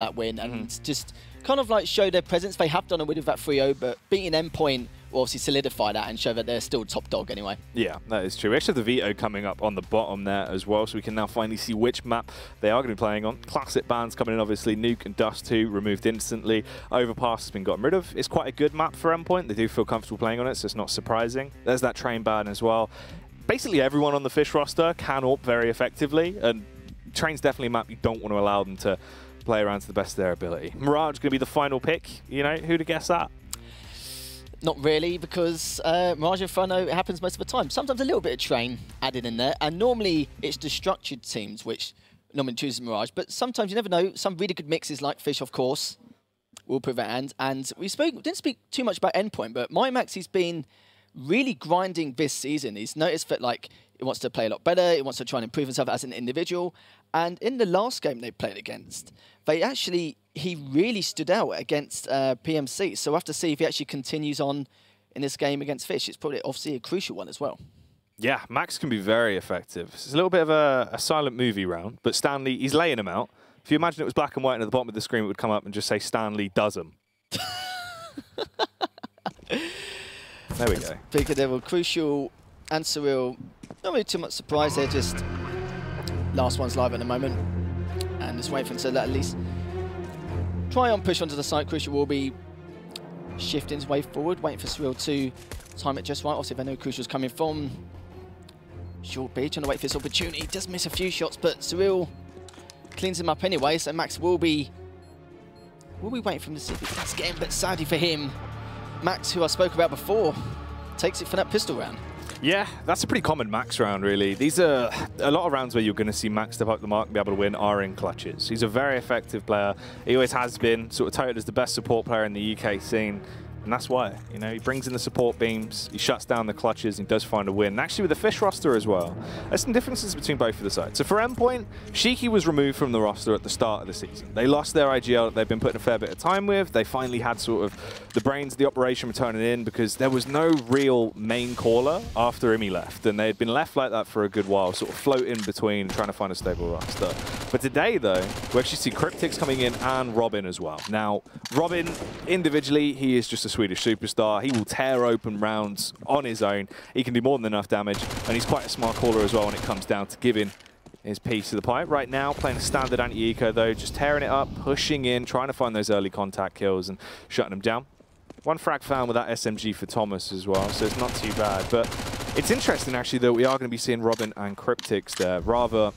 that win and just kind of like show their presence. They have done it with that 3-0, but beating Endpoint will obviously solidify that and show that they're still top dog anyway. Yeah, that is true. We actually have the veto coming up on the bottom there as well, so we can now finally see which map they are going to be playing on. Classic bans coming in, obviously. Nuke and Dust 2 removed instantly. Overpass has been gotten rid of. It's quite a good map for Endpoint. They do feel comfortable playing on it, so it's not surprising. There's that train ban as well. Basically, everyone on the Fish roster can AWP very effectively, and Train's definitely a map you don't want to allow them to play around to the best of their ability. Mirage is going to be the final pick. You know, who'd have guessed that? Not really, because Mirage Inferno, it happens most of the time. Sometimes a little bit of Train added in there, and normally it's the structured teams which normally choose Mirage, but sometimes you never know. Some really good mixes like Fish, of course, will prove that hand. And we didn't speak too much about Endpoint, but MyMax, he's been really grinding this season. He's noticed that like he wants to play a lot better, he wants to try and improve himself as an individual. And in the last game they played against, he really stood out against PMC. So we'll have to see if he actually continues on in this game against Fish. It's probably obviously a crucial one as well. Yeah, Max can be very effective. It's a little bit of a silent movie round, but Stanley, he's laying him out. If you imagine it was black and white and at the bottom of the screen it would come up and just say Stanley does him. There we go. Big Devil, Crucial and Surreal. Not really too much surprise. They're just last one's live at the moment. And just wait for him to at least try on push onto the site. Crucial will be shifting his way forward, waiting for Surreal to time it just right. Obviously, if I know Crucial's coming from short B, trying to wait for this opportunity. He does miss a few shots, but Surreal cleans him up anyway. So Max will be waiting for him to see if he does get him, but sadly for him, Max, who I spoke about before, takes it for that pistol round. Yeah, that's a pretty common Max round, really. These are a lot of rounds where you're going to see Max step up the mark and be able to win are in clutches. He's a very effective player. He always has been, sort of touted as the best support player in the UK scene. And that's why, you know, he brings in the support beams, he shuts down the clutches, and he does find a win. And actually with the Fish roster as well, there's some differences between both of the sides. So for Endpoint, Shiki was removed from the roster at the start of the season. They lost their IGL that they've been putting a fair bit of time with. They finally had sort of the brains of the operation returning in because there was no real main caller after Imi left. And they had been left like that for a good while, sort of floating between trying to find a stable roster. But today, though, we actually see Cryptics coming in and Robin as well. Now, Robin, individually, he is just a Swedish superstar. He will tear open rounds on his own. He can do more than enough damage, and he's quite a smart caller as well when it comes down to giving his piece of the pie. Right now, playing a standard anti-eco, though, just tearing it up, pushing in, trying to find those early contact kills and shutting them down. One frag found with that SMG for Thomas as well, so it's not too bad. But it's interesting, actually, that we are going to be seeing Robin and Cryptics there, rather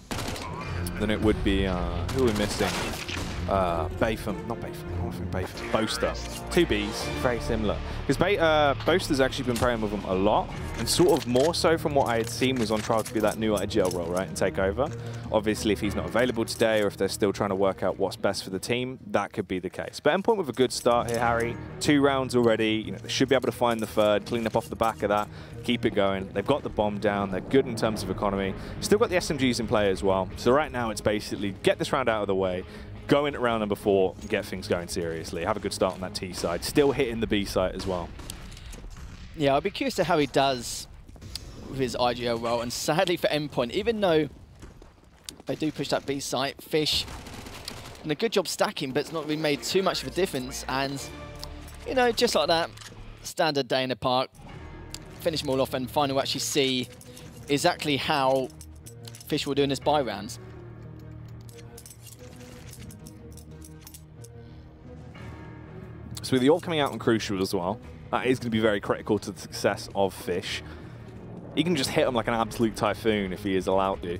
than it would be, who are we missing? Batham, not Batham, I think Batham, Boaster. 2 Bs, very similar. Because Boaster's actually been playing with them a lot, and sort of more so from what I had seen was on trial to be that new IGL role, right, and take over. Obviously, if he's not available today, or if they're still trying to work out what's best for the team, that could be the case. But Endpoint with a good start here, Harry. 2 rounds already, you know, they should be able to find the third, clean up off the back of that, keep it going. They've got the bomb down, they're good in terms of economy. Still got the SMGs in play as well. So right now, it's basically get this round out of the way, go into round number 4 and get things going seriously. Have a good start on that T side. Still hitting the B site as well. Yeah, I'll be curious to how he does with his IGL role. And sadly for Endpoint, even though they do push that B site, Fish done a good job stacking, but it's not really made too much of a difference. And, you know, just like that, standard day in the park, finish them all off and finally we'll actually see exactly how Fish will do in this buy rounds. So with the AWP coming out on Crucial as well, that is going to be very critical to the success of Fish. He can just hit him like an absolute typhoon if he is allowed to.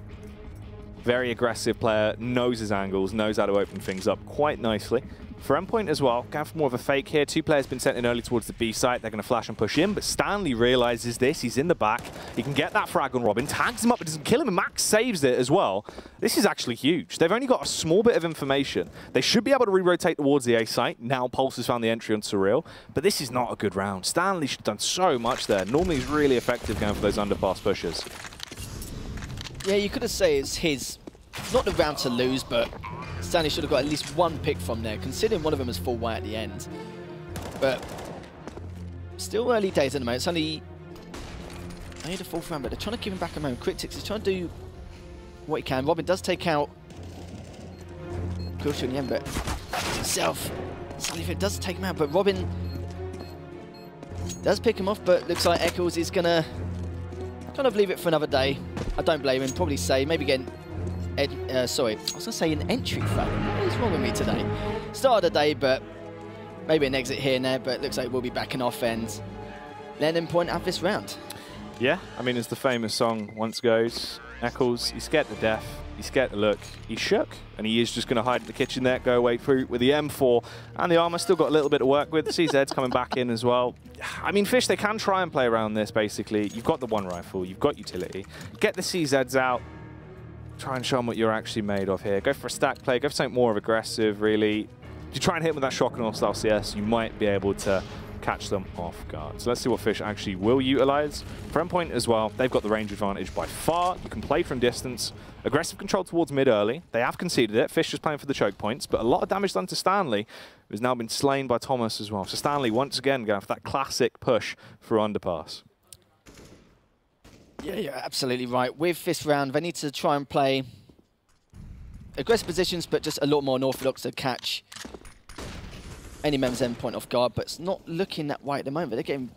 Very aggressive player, knows his angles, knows how to open things up quite nicely. For Endpoint as well, going for more of a fake here. 2 players been sent in early towards the B site. They're going to flash and push in, but Stanley realizes this. He's in the back. He can get that frag on Robin, tags him up, but doesn't kill him, and Max saves it as well. This is actually huge. They've only got a small bit of information. They should be able to re-rotate towards the A site. Now Pulse has found the entry on Surreal, but this is not a good round. Stanley should have done so much there. Normally he's really effective going for those underpass pushes. Yeah, you could have said it's his, not the round to lose, but Stanley should have got at least 1 pick from there, considering one of them is full white at the end. But still early days at the moment. It's only the 4th round, but they're trying to give him back a moment. Cryptics is trying to do what he can. Robin does take out Crucial in the end, but himself. Suddenly it does take him out, but Robin does pick him off, but looks like Eccles is going to kind of leave it for another day. I don't blame him. Probably say, maybe get sorry, I was going to say an entry frag. What is wrong with me today? Start of the day, but maybe an exit here and there, but it looks like we'll be back in off and let Endpoint have this round. Yeah, I mean, as the famous song once goes, Eccles, he's scared to death, he's scared to look, he's shook, and he is just going to hide in the kitchen there, go away through with the M4, and the armor still got a little bit to work with. The CZ's coming back in as well. I mean, Fish, they can try and play around this, basically. You've got the one rifle, you've got utility. Get the CZ's out, try and show them what you're actually made of here. Go for a stack play, go for something more of aggressive, really. If you try and hit with that shotgun style CS, you might be able to catch them off guard. So let's see what Fish actually will utilize. For Endpoint as well, they've got the range advantage by far. You can play from distance. Aggressive control towards mid early. They have conceded it. Fish is playing for the choke points, but a lot of damage done to Stanley, who's now been slain by Thomas as well. So Stanley, once again, going for that classic push for underpass. Yeah, you're absolutely right. With this round, they need to try and play aggressive positions, but just a lot more unorthodox to catch any members Endpoint off guard, but it's not looking that way at the moment. They're getting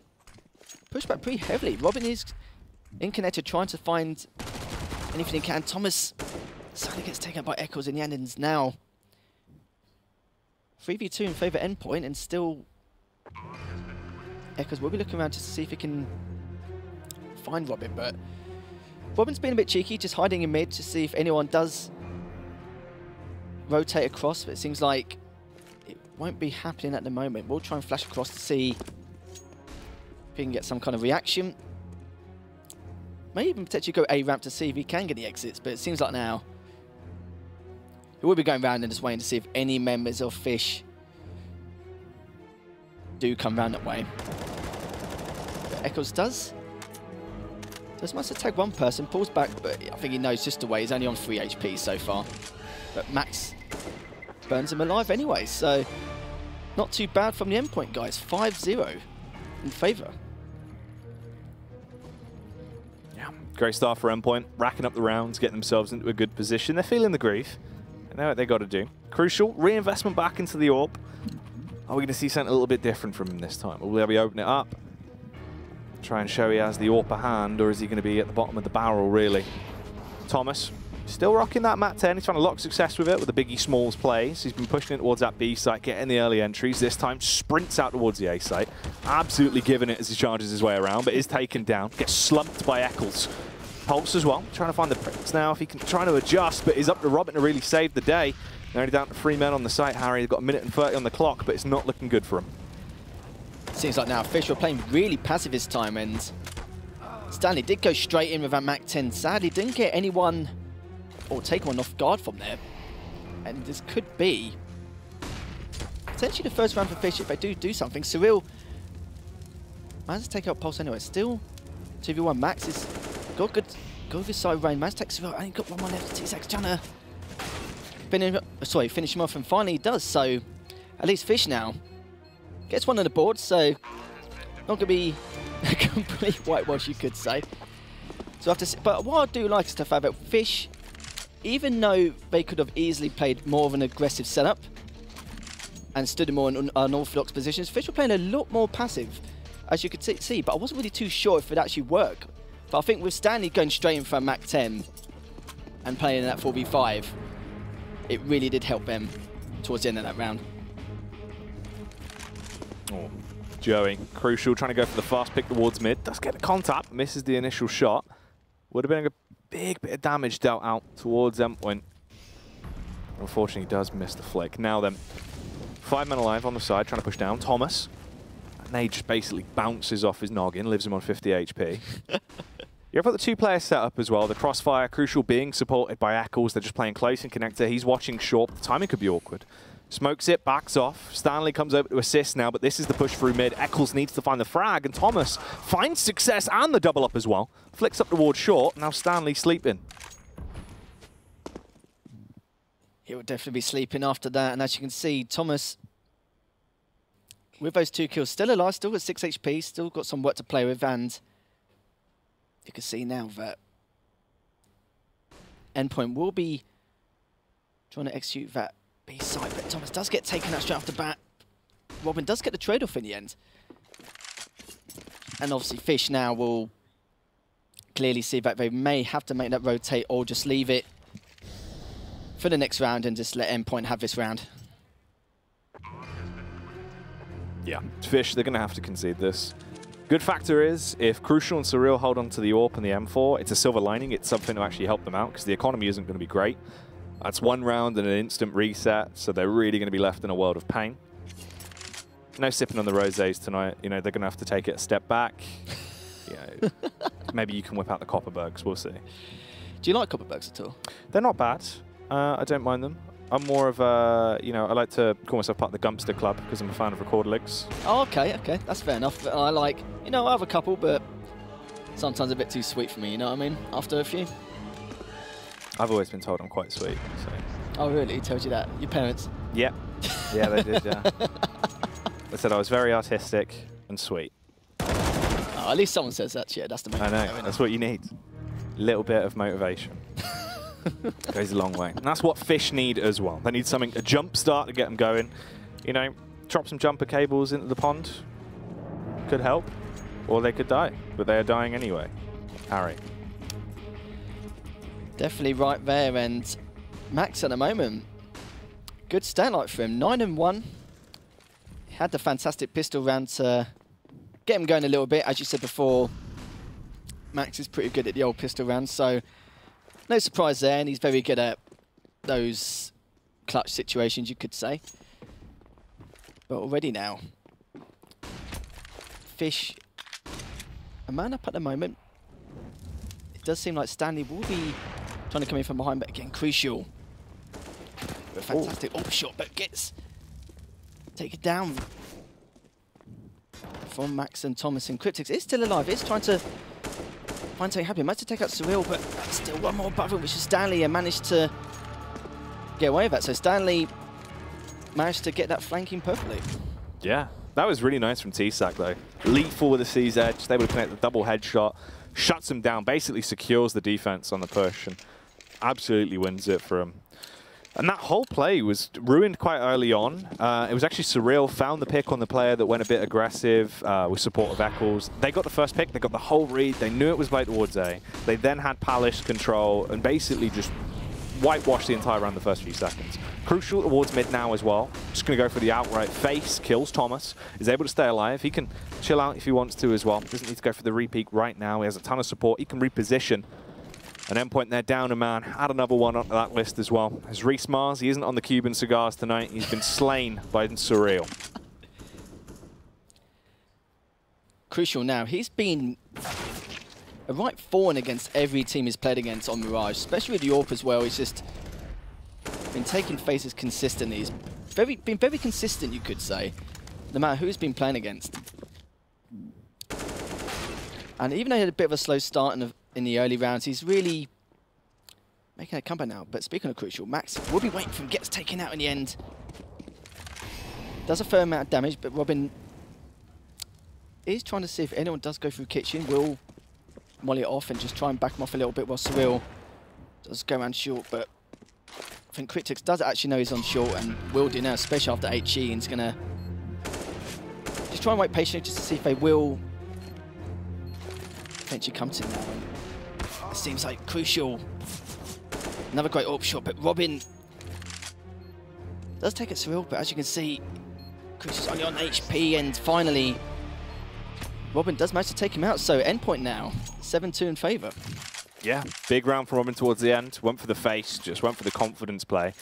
pushed back pretty heavily. Robin is in connected, trying to find anything he can. Thomas suddenly gets taken out by Eccles in the end, and now 3v2 in favour of Endpoint, and still Eccles will be looking around to see if he can find Robin, but Robin's been a bit cheeky, just hiding in mid to see if anyone does rotate across, but it seems like it won't be happening at the moment. We'll try and flash across to see if he can get some kind of reaction. May even potentially go A-ramp to see if he can get the exits, but it seems like now he will be going round and just waiting to see if any members of Fish do come round that way. But Eccles does must have tagged one person, pulls back, but I think he knows just the way. He's only on 3 HP so far. But Max burns him alive anyway, so not too bad from the Endpoint guys. 5-0 in favour. Yeah, great start for Endpoint, racking up the rounds, getting themselves into a good position. They're feeling the grief. They know what they got to do. Crucial, reinvestment back into the AWP. Are we going to see something a little bit different from him this time? Will we open it up? Try and show he has the upper hand, or is he going to be at the bottom of the barrel, really? Thomas, still rocking that Mat 10. He's trying to lock success with it with the biggie smalls plays. He's been pushing it towards that B site, getting the early entries. This time, sprints out towards the A site. Absolutely giving it as he charges his way around, but is taken down. Gets slumped by Eccles. Pulse as well, trying to find the prints now. If he can try to adjust, but is up to Robin to really save the day. They're only down to 3 men on the site, Harry. They've got 1 minute and 30 on the clock, but it's not looking good for him. Seems like now Fish were playing really passive this time, and Stanley did go straight in with that Mac 10. Sadly, didn't get anyone or take one off guard from there. And this could be potentially the first round for Fish if they do something. Cyril managed to take out Pulse anyway. Still 2v1. Max is got good this side range. Managed to take Cyril, and he got one more left. T-Sax trying to finish him off, and finally he does. So at least Fish now gets one on the board, so not going to be a complete whitewash, you could say. So after, but what I do like is the fact that Fish, even though they could have easily played more of an aggressive setup and stood in more unorthodox positions, Fish were playing a lot more passive, as you could see. But I wasn't really too sure if it would actually work. But I think with Stanley going straight in for a Mac 10 and playing in that 4v5, it really did help them towards the end of that round. Oh, Joey, crucial, trying to go for the fast pick towards mid. Does get the contact, misses the initial shot. Would have been a big bit of damage dealt out towards Endpoint. Unfortunately, he does miss the flick. Now then, 5 men alive on the side, trying to push down. Thomas. Nade just basically bounces off his noggin, lives him on 50 HP. You've got the 2-player setup as well. The crossfire, crucial, being supported by Eccles. They're just playing close in connector. He's watching short. The timing could be awkward. Smokes it, backs off. Stanley comes over to assist now, but this is the push through mid. Eccles needs to find the frag, and Thomas finds success and the double up as well. Flicks up towards short. Now Stanley sleeping. He would definitely be sleeping after that, and as you can see, Thomas, with those 2 kills, still alive, still got 6 HP, still got some work to play with, and you can see now that Endpoint will be trying to execute that B side, but Thomas does get taken out straight off the bat. Robin does get the trade-off in the end. And obviously Fish now will clearly see that they may have to make that rotate or just leave it for the next round and just let Endpoint have this round. Yeah, Fish, they're going to have to concede this. Good factor is, if Crucial and Surreal hold on to the AWP and the M4, it's a silver lining. It's something to actually help them out because the economy isn't going to be great. That's one round and an instant reset, so they're really going to be left in a world of pain. No sipping on the rosés tonight. You know, they're going to have to take it a step back. You know, maybe you can whip out the Copperbergs. We'll see. Do you like Copperbergs at all? They're not bad. I don't mind them. I'm more of a, you know, I like to call myself part of the Gumpster Club because I'm a fan of record legs. Oh, okay, okay. That's fair enough. I like, you know, I have a couple, but sometimes a bit too sweet for me, you know what I mean? After a few. I've always been told I'm quite sweet. So. Oh, really? Who told you that? Your parents? Yeah. Yeah, they did, yeah. They said I was very artistic and sweet. Oh, at least someone says that, yeah, that's the main thing. I know, that's what you need. A little bit of motivation. Goes a long way. And that's what Fish need as well. They need something, a jump start to get them going. You know, drop some jumper cables into the pond. Could help. Or they could die. But they are dying anyway. Harry. Definitely right there. And Max at the moment, good start for him. 9-1. He had the fantastic pistol round to get him going a little bit. As you said before, Max is pretty good at the old pistol rounds. So no surprise there, and he's very good at those clutch situations, you could say. But already now, Fish, a man up at the moment. It does seem like Stanley will be trying to come in from behind, but again, Crucial. A fantastic up shot, but gets taken down from Max and Thomas, and Cryptix is still alive. It's trying to find something happy. Managed to take out Surreal, but still one more above him, which is Stanley, and managed to get away with that. So Stanley managed to get that flanking perfectly. Yeah. That was really nice from T-Sack, though. Lethal with the C's Edge. They able to connect the double headshot, shuts him down, basically secures the defense on the push, and absolutely wins it for him. And that whole play was ruined quite early on. It was actually Surreal, found the pick on the player that went a bit aggressive with support of Eccles. They got the first pick, they got the whole read, they knew it was late towards A. They then had Palace control and basically just whitewashed the entire round the first few seconds. Crucial towards mid now as well. Just going to go for the outright face, kills Thomas, is able to stay alive. He can chill out if he wants to as well. Doesn't need to go for the repeat right now. He has a ton of support. He can reposition. An Endpoint there down a man. Add another one onto that list as well. As Reese Mars, he isn't on the Cuban cigars tonight. He's been slain by Surreal. Crucial now. He's been a right thorn against every team he's played against on Mirage, especially with the AWP as well. He's just been taking faces consistently. He's been very consistent, you could say, no matter who he's been playing against. And even though he had a bit of a slow start in the early rounds, he's really making a comeback now. But speaking of Crucial, Max will be waiting for him, gets taken out in the end. Does a fair amount of damage, but Robin is trying to see if anyone does go through kitchen, will molly it off and just try and back him off a little bit while Surreal does go around short. But I think Cryptix does actually know he's on short and will do now, especially after HE, and he's going to just try and wait patiently just to see if they will eventually come to him now. And it seems like Crucial, another great AWP shot, but Robin does take it Surreal, but as you can see, Crucial's only on HP, and finally Robin does manage to take him out. So Endpoint now, 7-2 in favour. Yeah, big round from Robin towards the end. Went for the face, just went for the confidence play.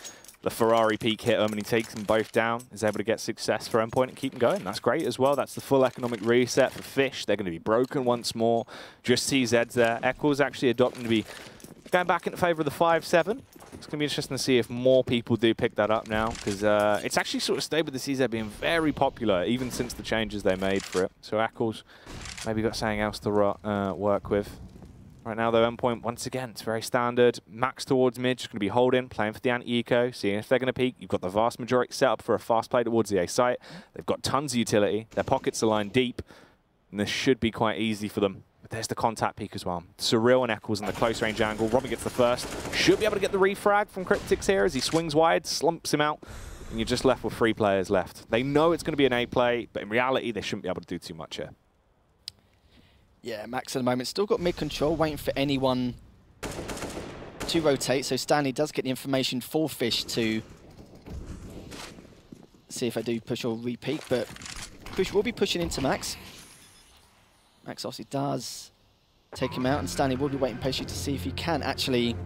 The Ferrari peak hit him and he takes them both down. Is able to get success for Endpoint and keep them going. That's great as well. That's the full economic reset for Fish. They're going to be broken once more. Just CZ's there. Eccles actually adopting to be going back in favour of the 5-7. It's going to be interesting to see if more people do pick that up now, because it's actually sort of stayed with the CZ being very popular, even since the changes they made for it. So Eccles maybe got something else to work with. Right now, though, Endpoint, once again, it's very standard. Max towards mid, just going to be holding, playing for the anti-eco, seeing if they're going to peek. You've got the vast majority set up for a fast play towards the A site. They've got tons of utility. Their pockets are lined deep, and this should be quite easy for them. But there's the contact peek as well. Surreal and Eccles in the close range angle. Robin gets the first. Should be able to get the refrag from Cryptix here as he swings wide, slumps him out. and you're just left with 3 players left. They know it's going to be an A play, but in reality, they shouldn't be able to do too much here. Yeah, Max at the moment still got mid-control, waiting for anyone to rotate. So Stanley does get the information for Fish to see if I do push or repeat, but Push will be pushing into Max. Max obviously does take him out, and Stanley will be waiting patiently to see if he can actually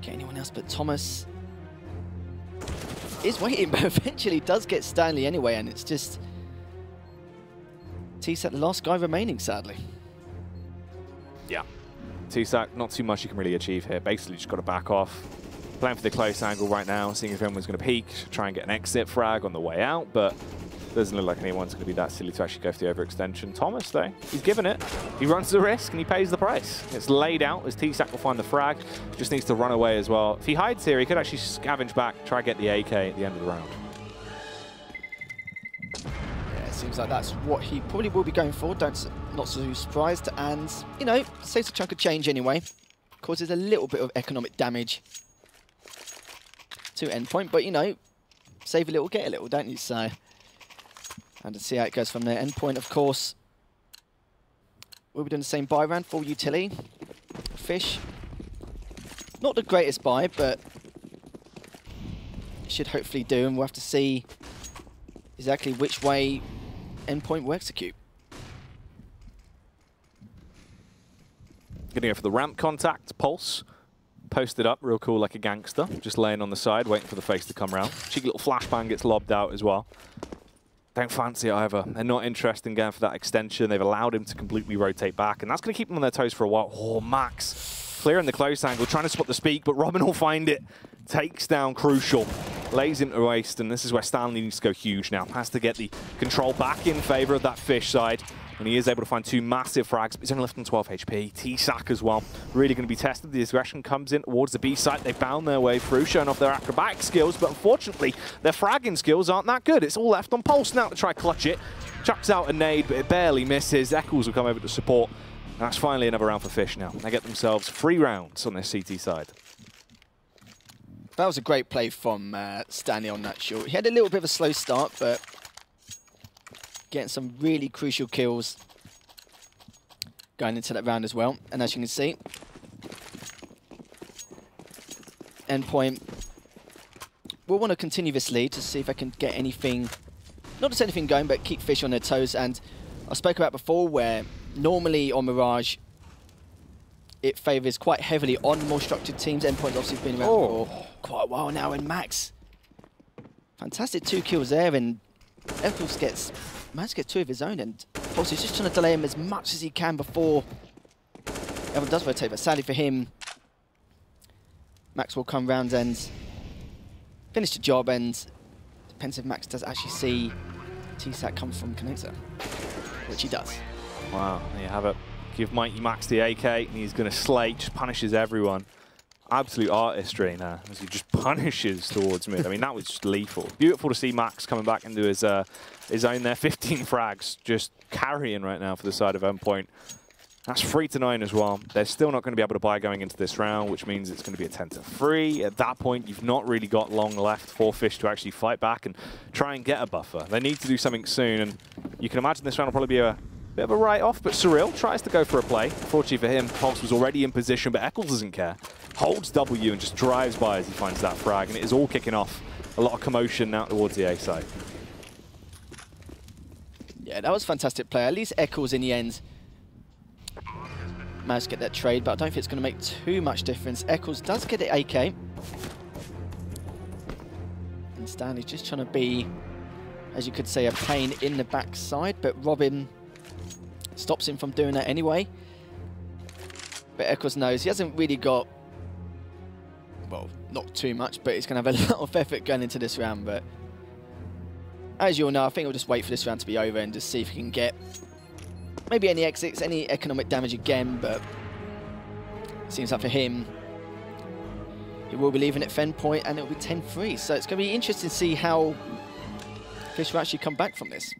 get anyone else, but Thomas is waiting, but eventually does get Stanley anyway, and it's just T-Sack, the last guy remaining, sadly. Yeah. T-Sack, not too much you can really achieve here. Basically, just got to back off. Playing for the close angle right now, seeing if anyone's going to peek, try and get an exit frag on the way out, but doesn't look like anyone's going to be that silly to actually go for the overextension. Thomas, though, he's given it. He runs the risk and he pays the price. It's laid out as T-Sack will find the frag. Just needs to run away as well. If he hides here, he could actually scavenge back, try and get the AK at the end of the round. Yeah, it seems like that's what he probably will be going for. Not so surprised, and, you know, saves a chunk of change anyway. Causes a little bit of economic damage to Endpoint, but, you know, save a little, get a little, don't you? So, and to see how it goes from there. Endpoint, of course, we'll be doing the same buy round, full utility. Fish, not the greatest buy, but should hopefully do, and we'll have to see exactly which way Endpoint will execute. Gonna go for the ramp contact, Pulse. Posted up, real cool like a gangster. Just laying on the side, waiting for the face to come round. Cheeky little flashbang gets lobbed out as well. Don't fancy it either. They're not interested in going for that extension. They've allowed him to completely rotate back, and that's going to keep them on their toes for a while. Oh, Max clearing the close angle, trying to spot the speak, but Robin will find it. Takes down Crucial, lays him to waste, and this is where Stanley needs to go huge now. Has to get the control back in favor of that Fish side. And he is able to find 2 massive frags, but he's only left on 12 HP. T-Sack as well, really going to be tested. The aggression comes in towards the B site. They bound their way through, showing off their acrobatic skills, but unfortunately, their fragging skills aren't that good. It's all left on Pulse now to try clutch it. Chucks out a nade, but it barely misses. Eccles will come over to support. And that's finally another round for Fish now. They get themselves 3 rounds on their CT side. That was a great play from Stanley on that shot. He had a little bit of a slow start, but getting some really crucial kills going into that round as well. And as you can see, Endpoint will want to continue this lead to see if I can get anything, not just anything going, but keep Fish on their toes. And I spoke about before where normally on Mirage, it favours quite heavily on more structured teams. Endpoint's obviously been around for quite a while now, and Max, fantastic 2 kills there, and Eccles managed to get 2 of his own, and Pulse is just trying to delay him as much as he can before everyone does rotate, but sadly for him, Max will come round and finish the job, and depends if Max does actually see T-Sack come from Connector, which he does. Wow, there you have it. Give Mighty Max the AK, and he's going to slay, just punishes everyone. Absolute artistry now, as he just punishes towards mid. I mean, that was just lethal. Beautiful to see Max coming back into his own there. 15 frags, just carrying right now for the side of Endpoint. That's 3-9 as well. They're still not going to be able to buy going into this round, which means it's going to be a 10-3. At that point, you've not really got long left for Fish to actually fight back and try and get a buffer. They need to do something soon, and you can imagine this round will probably be a bit of a write-off, but Surreal tries to go for a play. Fortunately for him, Pulse was already in position, but Eccles doesn't care. Holds W and just drives by as he finds that frag, and it is all kicking off. A lot of commotion now towards the A side. Yeah, that was a fantastic play. At least Eccles in the end managed to get that trade, but I don't think it's going to make too much difference. Eccles does get the AK. And Stanley's just trying to be, as you could say, a pain in the backside, but Robin stops him from doing that anyway. But Eccles knows he hasn't really got, well, not too much, but he's going to have a lot of effort going into this round. But as you all know, I think we'll just wait for this round to be over and just see if he can get maybe any exits, any economic damage again. But it seems like for him, he will be leaving at Endpoint, and it'll be 10-3. So it's going to be interesting to see how Fish will actually come back from this.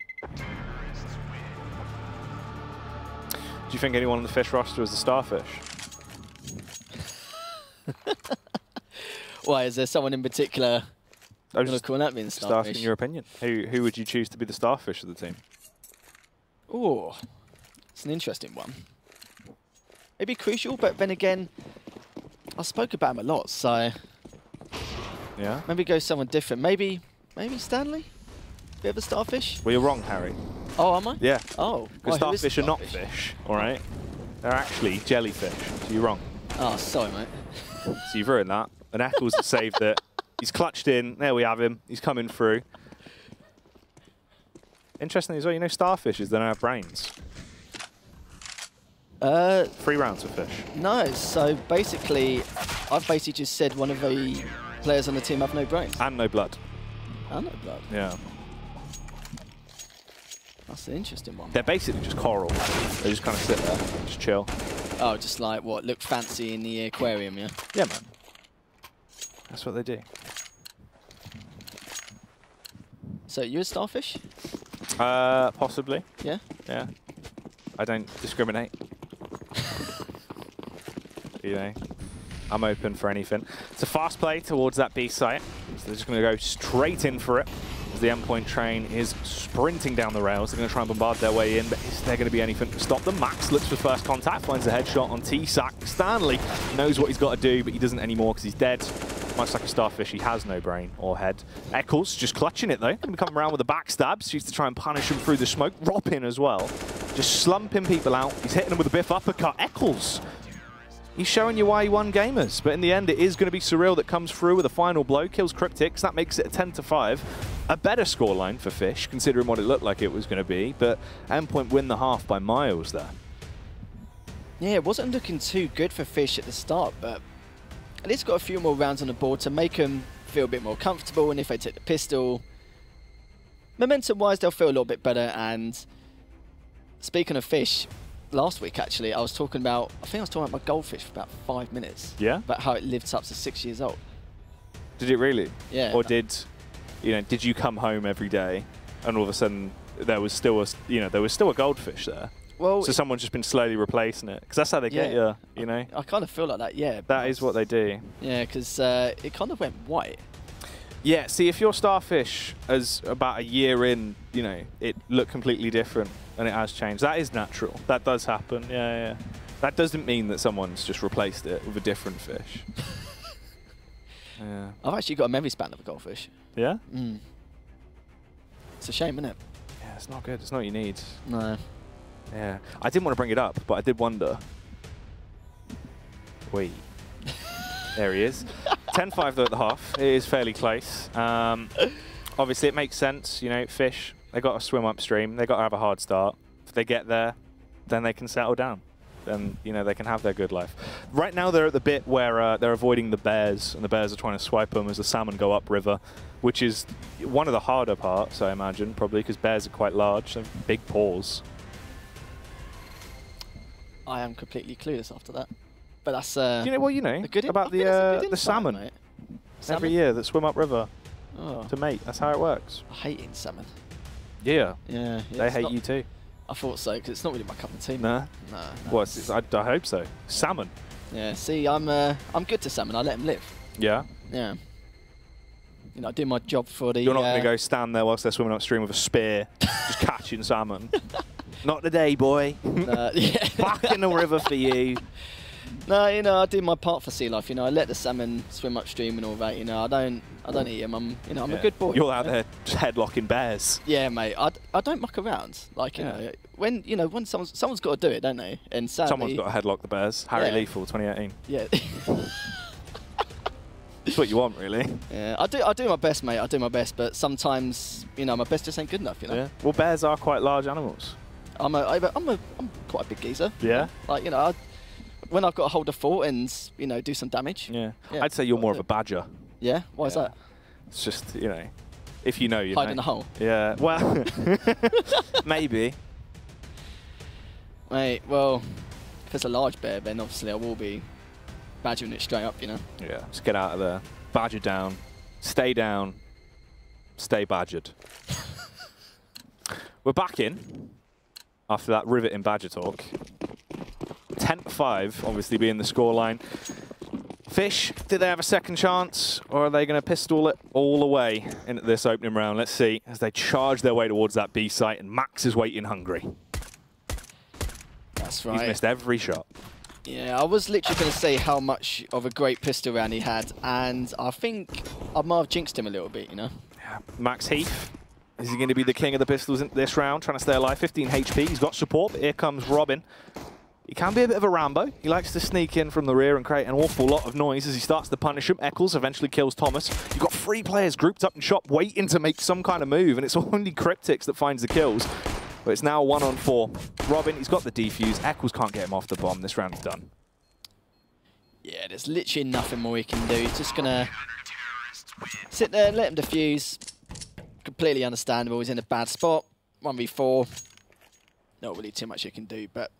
Do you think anyone on the Fish roster is a Starfish? Why, is there someone in particular I was just calling that being just starfish. asking your opinion. Who would you choose to be the starfish of the team? Oh, it's an interesting one. Maybe Crucial, but then again, I spoke about him a lot, so Yeah. maybe go someone different. Maybe Stanley? Bit of a starfish? Well, you're wrong, Harry. Oh, am I? Yeah. Oh. Because Why, who is starfish are not starfish? fish, all right? They're actually jellyfish, so you're wrong. Oh, sorry, mate. So you've ruined that. And Eccles has saved it. He's clutched in. There we have him. He's coming through. Interesting as well, you know starfishes, they don't have brains. 3 rounds of fish. No, so basically, I've basically just said one of the players on the team have no brains. And no blood. And no blood. Yeah. That's an interesting one. They're basically just coral. They just kind of sit there, just chill. Oh, just like what, look fancy in the aquarium, yeah? Yeah, man. That's what they do. So you a starfish? Possibly. Yeah? Yeah. I don't discriminate. You know, I'm open for anything. It's a fast play towards that B site. So they're just going to go straight in for it. As the Endpoint train is sprinting down the rails. They're going to try and bombard their way in, but is there going to be anything to stop them? Max looks for first contact, finds a headshot on T-Sack. Stanley knows what he's got to do, but he doesn't anymore because he's dead. Much like a starfish, he has no brain or head. Eccles just clutching it though. Going to come around with a backstab. So he's to try and punish him through the smoke. Robin as well. Just slumping people out. He's hitting them with a biff uppercut. Eccles. He's showing you why he won gamers. But in the end, it is going to be Surreal that comes through with a final blow. Kills Cryptics. That makes it a 10-5. A better scoreline for Fish, considering what it looked like it was going to be. But Endpoint win the half by miles there. Yeah, it wasn't looking too good for Fish at the start, but at least got a few more rounds on the board to make them feel a bit more comfortable. And if they take the pistol, momentum-wise, they'll feel a little bit better. And speaking of Fish, last week, actually, I was talking about, I think I was talking about my goldfish for about 5 minutes. Yeah? About how it lived up to 6 years old. Did it really? Yeah. Or did you come home every day and all of a sudden there was still a goldfish there? Well, so someone's just been slowly replacing it, because that's how they get you know? I kind of feel like that, yeah. That is what they do. Yeah, because it kind of went white. Yeah, see, if your starfish is about a year in, you know, it looked completely different and it has changed. That is natural. That does happen, yeah. That doesn't mean that someone's just replaced it with a different fish. Yeah. I've actually got a memory span of a goldfish. Yeah? Mm. It's a shame, isn't it? Yeah, it's not good. It's not what you need. No. Yeah. I didn't want to bring it up, but I did wonder. Wait. There he is. 10-5 though at the half. It is fairly close. Obviously, it makes sense. You know, Fish, they got to swim upstream. They got to have a hard start. If they get there, then they can settle down. Then, you know, they can have their good life. Right now, they're at the bit where they're avoiding the bears, and the bears are trying to swipe them as the salmon go upriver, which is one of the harder parts, I imagine, probably, because bears are quite large. They have big paws. I am completely clueless after that. But that's you know, well, you know about the salmon mate. Every year that swim upriver Oh. to mate. That's how it works. I hate eating salmon. Yeah. Yeah. They hate you too. I thought so, because it's not really my cup of tea. Nah. Nah. Well, I hope so. Salmon. Yeah. See, I'm good to salmon. I let them live. Yeah. Yeah. You know, I do my job for the. You're not going to go stand there whilst they're swimming upstream with a spear, just catching salmon. Not today, boy. Yeah. Back in the river for you. No, you know, I do my part for sea life. You know, I let the salmon swim upstream and all that. You know, I don't eat them. I'm a good boy. You're out there just headlocking bears. Yeah, mate. I don't muck around. Like you know, when someone's got to do it, don't they? And sadly, someone's got to headlock the bears. Harry Lethal, 2018. Yeah. That's what you want, really. Yeah, I do my best, mate. I do my best, but sometimes, you know, my best just ain't good enough. You know. Yeah. Well, bears are quite large animals. I'm quite a big geezer. Yeah. Like you know, when I've got to hold a fort and you know do some damage. Yeah. I'd say you're more of a badger. Yeah. Why is that? It's just, you know, if you know, you know. Hide in the hole. Yeah. Well, maybe. Mate, well, if it's a large bear, then obviously I will be badgering it straight up, you know. Yeah. Just get out of there. Badger down. Stay badgered. We're back in after that riveting badger talk. 10-5, obviously being the scoreline. Fish, did they have a second chance, or are they going to pistol it all away into this opening round? Let's see, as they charge their way towards that B site, and Max is waiting hungry. That's right. He's missed every shot. Yeah, I was literally going to say how much of a great pistol round he had, and I think I might have jinxed him a little bit, you know? Yeah. Max Heath, is he going to be the king of the pistols in this round, trying to stay alive? 15 HP, he's got support, but here comes Robin. He can be a bit of a Rambo. He likes to sneak in from the rear and create an awful lot of noise as he starts to punish him. Eccles eventually kills Thomas. You've got 3 players grouped up in shop waiting to make some kind of move, and it's only Cryptics that finds the kills. But it's now 1 on 4. Robin, he's got the defuse. Eccles can't get him off the bomb. This round's done. Yeah, there's literally nothing more he can do. He's just going to sit there and let him defuse. Completely understandable. He's in a bad spot. 1v4. Not really too much he can do, but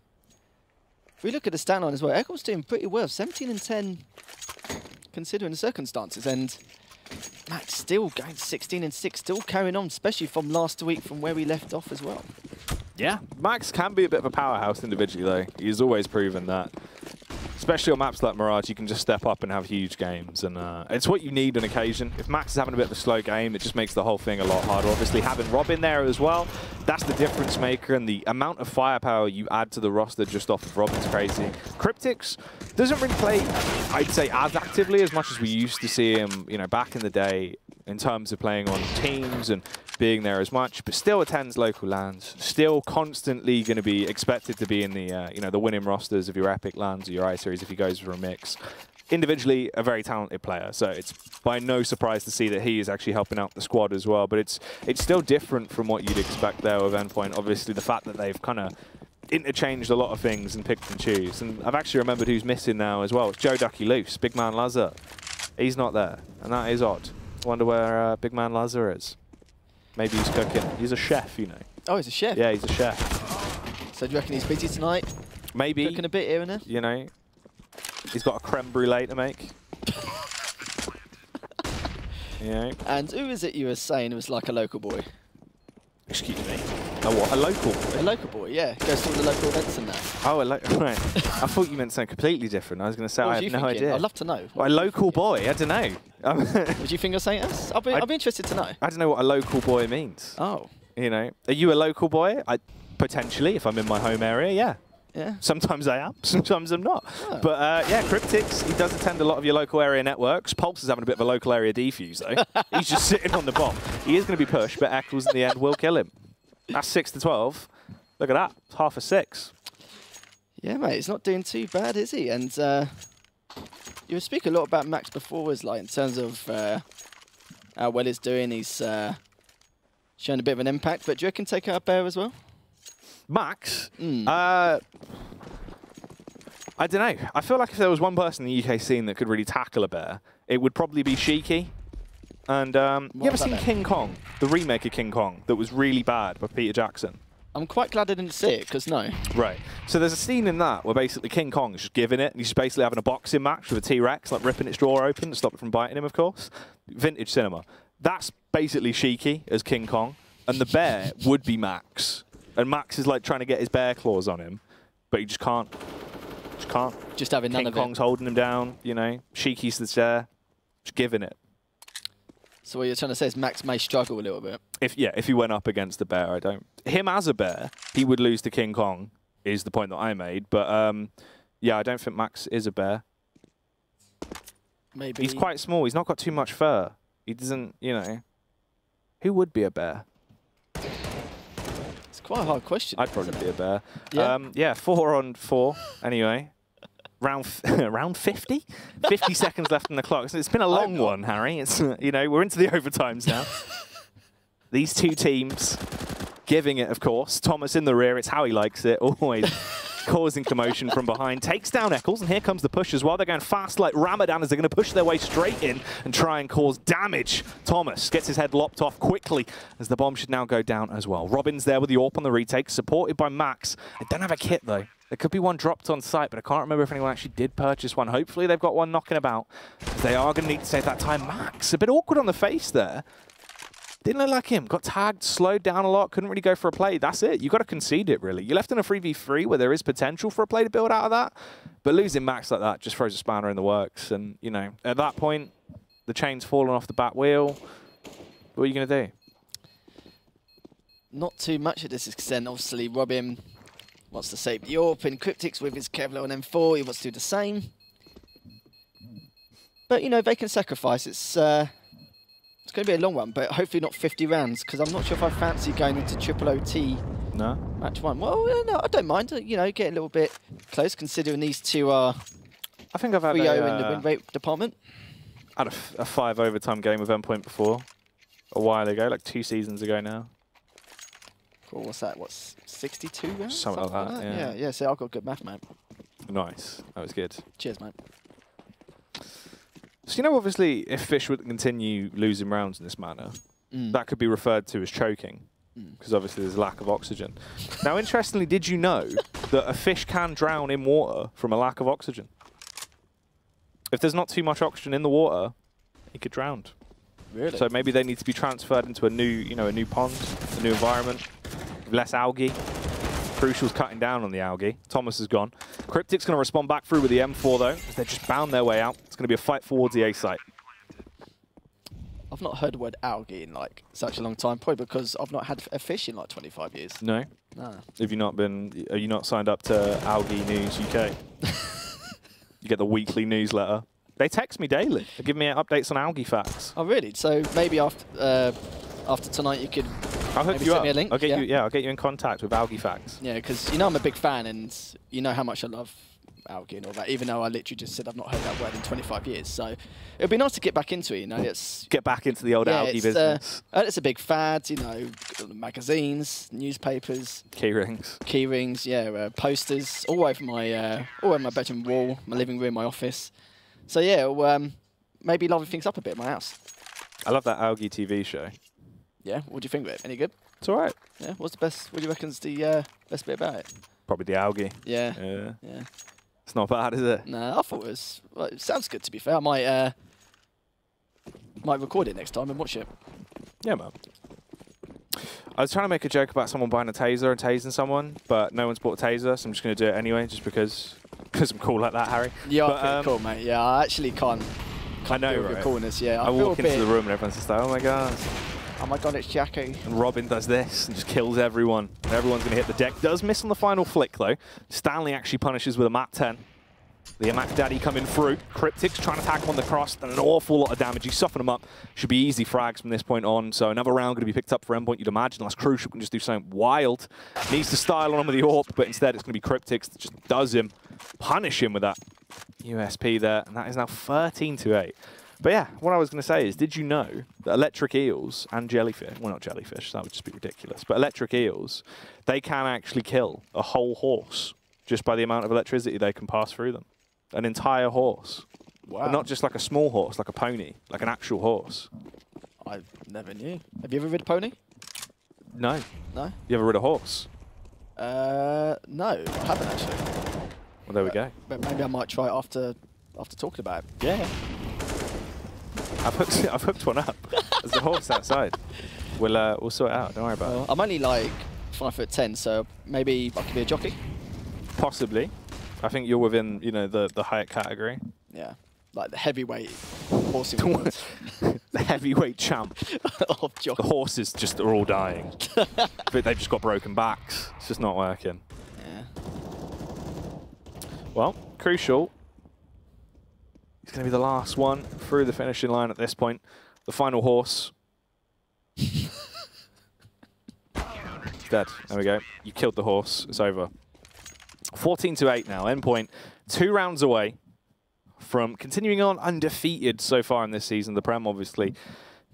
if we look at the stat line as well, Eccles doing pretty well. 17 and 10 considering the circumstances, and Max still going 16 and 6, still carrying on, especially from last week from where we left off as well. Yeah, Max can be a bit of a powerhouse individually though. He's always proven that. Especially on maps like Mirage, you can just step up and have huge games, and it's what you need on occasion. If Max is having a bit of a slow game, it just makes the whole thing a lot harder. Obviously, having Robin there as well, that's the difference maker, and the amount of firepower you add to the roster just off of Robin's crazy. Cryptics doesn't really play, I'd say, as actively as much as we used to see him, you know, back in the day in terms of playing on teams and being there as much, but still attends local lands, still constantly going to be expected to be in the you know, the winning rosters of your Epic lands or your I-Series if he goes for a mix. Individually, a very talented player, so it's by no surprise to see that he is actually helping out the squad as well, but it's still different from what you'd expect there with Endpoint. Obviously, the fact that they've kind of interchanged a lot of things and picked and choose, and I've actually remembered who's missing now as well. It's Joe Ducky Loose, Big Man Lazar. He's not there, and that is odd. Wonder where Big Man Lazar is. Maybe he's cooking. He's a chef, you know. Oh, he's a chef? Yeah, he's a chef. So do you reckon he's busy tonight? Maybe. Cooking a bit here and there? You know, he's got a creme brulee to make. You know. And who is it you were saying was like a local boy? Excuse me. A what? A local boy? A local boy, yeah. Goes to all the local events and that. Oh, right. I thought you meant something completely different. I was going to say, I have no idea. I'd love to know. Well, a local boy? I don't know. Would you think of saying else? I'll be interested to know. I don't know what a local boy means. Oh. You know, are you a local boy? Potentially, if I'm in my home area, yeah. Yeah. Sometimes I am, sometimes I'm not. Oh. But yeah, Cryptics, he does attend a lot of your local area networks. Pulse is having a bit of a local area defuse, though. He's just sitting on the bomb. He is going to be pushed, but Eccles in the end will kill him. That's 6 to 12. Look at that. It's half a 6. Yeah, mate. He's not doing too bad, is he? And you were speaking a lot about Max before, as like in terms of how well he's doing. He's shown a bit of an impact. But do you reckon take out Bear as well? Max? I don't know. I feel like if there was one person in the UK scene that could really tackle a Bear, it would probably be Shiki. And you ever seen King Kong, the remake of King Kong, that was really bad by Peter Jackson? I'm quite glad I didn't see it, because no. Right. So there's a scene in that where basically King Kong is just giving it, and he's basically having a boxing match with a T-Rex, like ripping its jaw open to stop it from biting him, of course. Vintage cinema. That's basically Shiki as King Kong, and the bear would be Max. And Max is like trying to get his bear claws on him, but he just can't. Just can't. Just having none of it. King Kong's holding him down, you know. Shiki's there, just giving it. So what you're trying to say is Max may struggle a little bit. If he went up against the bear, I don't. Him as a bear, he would lose to King Kong, is the point that I made. But yeah, I don't think Max is a bear. Maybe. He's quite small. He's not got too much fur. He doesn't, you know. Who would be a bear? It's quite a hard question. I'd probably be a bear. Yeah. Yeah, 4 on 4. Anyway. Round 50? 50 seconds left on the clock. So it's been a long one, Harry. It's you know, we're into the overtimes now. These two teams giving it, of course. Thomas in the rear. It's how he likes it. Always causing commotion from behind. Takes down Eccles, and here comes the push as well. They're going fast like Ramadan as they're going to push their way straight in and try and cause damage. Thomas gets his head lopped off quickly as the bomb should now go down as well. Robin's there with the AWP on the retake, supported by Max. They don't have a kit, though. There could be one dropped on site, but I can't remember if anyone actually did purchase one. Hopefully they've got one knocking about. They are going to need to save that time. Max, a bit awkward on the face there. Didn't look like him. Got tagged, slowed down a lot, couldn't really go for a play. That's it. You've got to concede it, really. You're left in a 3v3 where there is potential for a play to build out of that, but losing Max like that just throws a spanner in the works. And, you know, at that point, the chain's fallen off the back wheel. What are you going to do? Not too much at this extent. Obviously, Robin wants to save the AWP, and Cryptics with his Kevlar on M4, he wants to do the same. But, you know, they can sacrifice. It's going to be a long one, but hopefully not 50 rounds, because I'm not sure if I fancy going into triple OT match 1. Well, no, I don't mind, you know, get a little bit close, considering these two are I think I've had 3-0 in the win rate department. I had a 5 overtime game with Endpoint before, a while ago, like 2 seasons ago now. Cool, what's that? What's 62 rounds? Something like that, yeah. So I've got good math, mate. Nice. That was good. Cheers, mate. So, you know, obviously, if Fish would continue losing rounds in this manner, that could be referred to as choking, because obviously there's a lack of oxygen. Now, interestingly, did you know that a fish can drown in water from a lack of oxygen? If there's not too much oxygen in the water, he could drown. Really? So maybe they need to be transferred into a new, you know, a new pond, a new environment, with less algae. Crucial's cutting down on the algae. Thomas is gone. Cryptic's going to respond back through with the M4, though, as they're just bound their way out. It's going to be a fight towards the A site. I've not heard the word algae in, like, such a long time, probably because I've not had a fish in, like, 25 years. No? Nah. Have you not been, are you not signed up to Algae News UK? You get the weekly newsletter. They text me daily. They give me updates on algae facts. Oh, really? So maybe after tonight you could I'll hook you up. me a link. I'll get you, I'll get you in contact with algae facts. Yeah, because you know I'm a big fan, and you know how much I love algae and all that. Even though I literally just said I've not heard that word in 25 years, so it'd be nice to get back into it. You know, it's get back into the old algae business. It's a big fad. You know, magazines, newspapers, Key rings, posters, all over my bedroom wall, my living room, my office. So yeah, maybe liven things up a bit at my house. I love that algae TV show. Yeah, what do you think of it? Any good? It's all right. Yeah, what's the best? What do you reckon's the best bit about it? Probably the algae. Yeah. Yeah. It's not bad, is it? No, I thought it was. Well, it sounds good, to be fair. I might record it next time and watch it. Yeah, man. I was trying to make a joke about someone buying a taser and tasing someone, but no one's bought a taser, so I'm just going to do it anyway, just because I'm cool like that, Harry. Yeah, but, cool, mate. Yeah, I actually can't I know, feel right? your coolness. Yeah, I walk into the room and everyone's just like, oh my god. Oh my god, it's Jackie. And Robin does this and just kills everyone. And everyone's going to hit the deck. Does miss on the final flick, though. Stanley actually punishes with a Mach 10. The Amac Daddy coming through. Cryptic's trying to tag him on the cross. Done an awful lot of damage. He's softened him up. Should be easy frags from this point on. So another round going to be picked up for Endpoint, you'd imagine. Unless Crucial can just do something wild. Needs to style on him with the AWP, but instead it's going to be Cryptic's that just does him. Punish him with that USP there. And that is now 13-8. But yeah, what I was going to say is, did you know that electric eels and jellyfish, well, not jellyfish, that would just be ridiculous, but electric eels, they can actually kill a whole horse just by the amount of electricity they can pass through them. An entire horse. Wow. But not just like a small horse, like a pony, like an actual horse. I never knew. Have you ever rid a pony? No. No? You ever rid a horse? No, I haven't actually. Well, there we go. But maybe I might try it after talking about it. Yeah. I've hooked one up. There's a horse outside. We'll sort it out. Don't worry about it. I'm only like 5'10", so maybe I could be a jockey. Possibly. I think you're within, you know, the height category. Yeah, like the heavyweight horsing ones. The heavyweight champ. Of jockey. The horses just are all dying. But they've just got broken backs. It's just not working. Yeah. Well, Crucial. He's going to be the last one through the finishing line at this point. The final horse. Dead. There we go. You killed the horse. It's over. 14-8 now. Endpoint 2 rounds away from continuing on undefeated so far in this season. The Prem, obviously,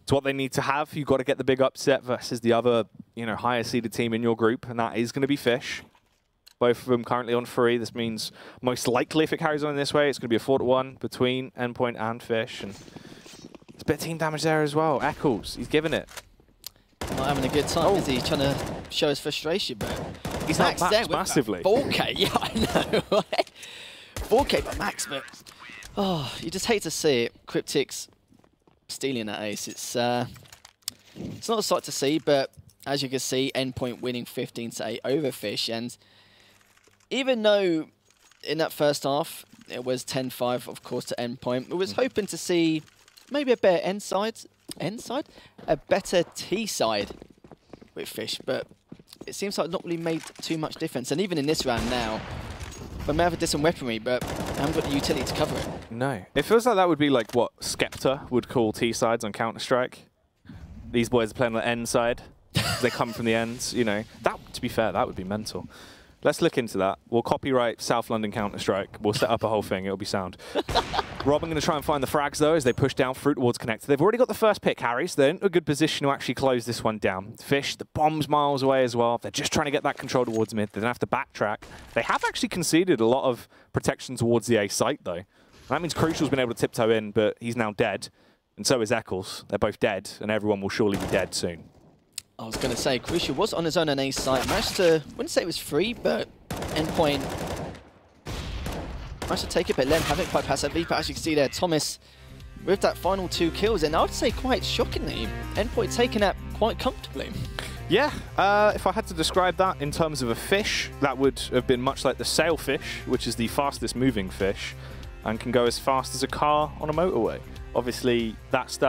it's what they need to have. You've got to get the big upset versus the other, you know, higher seeded team in your group, and that is going to be Fish. Both of them currently on 3. This means most likely, if it carries on in this way, it's going to be a 4-1 between Endpoint and Fish. And there's a bit of team damage there as well. Eccles, he's giving it. Not having a good time, is he? Trying to show his frustration, but he's not maxed massively. 4K, yeah, I know. 4K by max, but you just hate to see it. Cryptic's stealing that ace. It's It's not a sight to see, but as you can see, Endpoint winning 15-8 over Fish. And even though in that first half it was 10-5, of course, to Endpoint, we was hoping to see maybe a better a better T side with Fish, but it seems like not really made too much difference. And even in this round now, we may have a decent weaponry, but I haven't got the utility to cover it. No. It feels like that would be like what Skepta would call T-sides on Counter-Strike. These boys are playing on the end side. They come from the ends, you know. That, to be fair, that would be mental. Let's look into that. We'll copyright South London Counter-Strike. We'll set up a whole thing. It'll be sound. Rob, I'm going to try and find the frags, though, as they push down through towards Connector. They've already got the first pick, Harry, so they're in a good position to actually close this one down. Fish, the bomb's miles away as well. They're just trying to get that control towards mid. They don't have to backtrack. They have actually conceded a lot of protection towards the A site, though. That means Crucial's been able to tiptoe in, but he's now dead. And so is Eccles. They're both dead, and everyone will surely be dead soon. I was going to say, Crucial was on his own on A site. Managed to, wouldn't say it was free, but Endpoint managed to take it, but let him have it quite passively. But as you can see there, Thomas with that final 2 kills, and I would say quite shockingly, Endpoint taking that quite comfortably. Yeah, if I had to describe that in terms of a fish, that would have been much like the sailfish, which is the fastest moving fish, and can go as fast as a car on a motorway. Obviously, that stuff